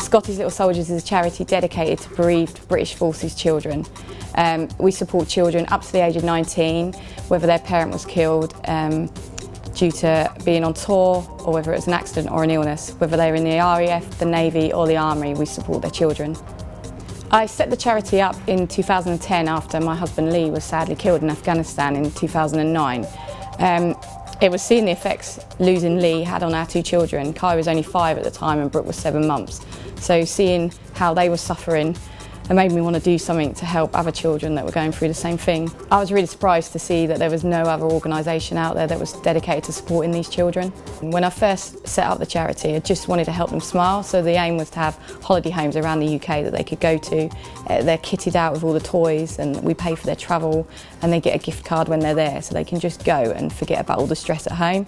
Scotty's Little Soldiers is a charity dedicated to bereaved British Forces children. We support children up to the age of 19, whether their parent was killed due to being on tour, or whether it was an accident or an illness. Whether they're in the RAF, the Navy or the Army, we support their children. I set the charity up in 2010 after my husband Lee was sadly killed in Afghanistan in 2009. It was seeing the effects losing Lee had on our two children. Kai was only 5 at the time and Brooke was 7 months. So seeing how they were suffering, it made me want to do something to help other children that were going through the same thing. I was really surprised to see that there was no other organisation out there that was dedicated to supporting these children. When I first set up the charity, I just wanted to help them smile, so the aim was to have holiday homes around the UK that they could go to. They're kitted out with all the toys and we pay for their travel, and they get a gift card when they're there so they can just go and forget about all the stress at home.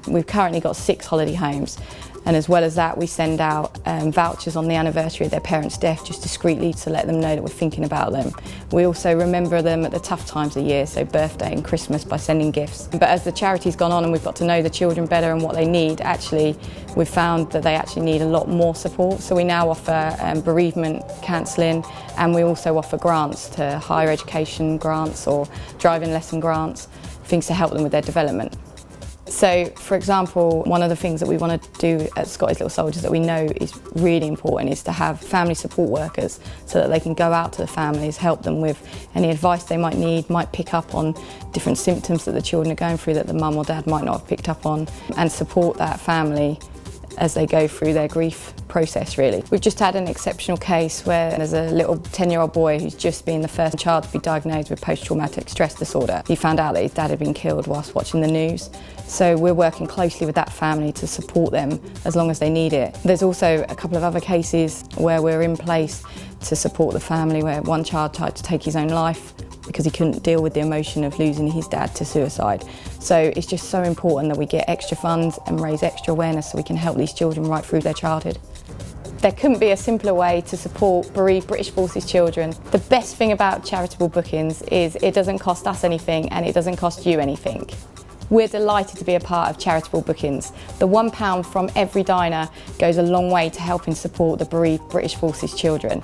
We've currently got 6 holiday homes. And as well as that, we send out vouchers on the anniversary of their parents' death, just discreetly to let them know that we're thinking about them. We also remember them at the tough times of the year, so birthday and Christmas, by sending gifts. But as the charity's gone on and we've got to know the children better and what they need, actually we've found that they actually need a lot more support. So we now offer bereavement counselling, and we also offer grants to higher education grants or driving lesson grants, things to help them with their development. So, for example, one of the things that we want to do at Scotty's Little Soldiers that we know is really important is to have family support workers, so that they can go out to the families, help them with any advice they might need, might pick up on different symptoms that the children are going through that the mum or dad might not have picked up on, and support that family as they go through their grief process, really. We've just had an exceptional case where there's a little 10-year-old boy who's just been the first child to be diagnosed with post-traumatic stress disorder. He found out that his dad had been killed whilst watching the news. So we're working closely with that family to support them as long as they need it. There's also a couple of other cases where we're in place to support the family, where one child tried to take his own life because he couldn't deal with the emotion of losing his dad to suicide. So it's just so important that we get extra funds and raise extra awareness so we can help these children right through their childhood. There couldn't be a simpler way to support bereaved British Forces children. The best thing about charitable bookings is it doesn't cost us anything and it doesn't cost you anything. We're delighted to be a part of charitable bookings. The £1 from every diner goes a long way to helping support the bereaved British Forces children.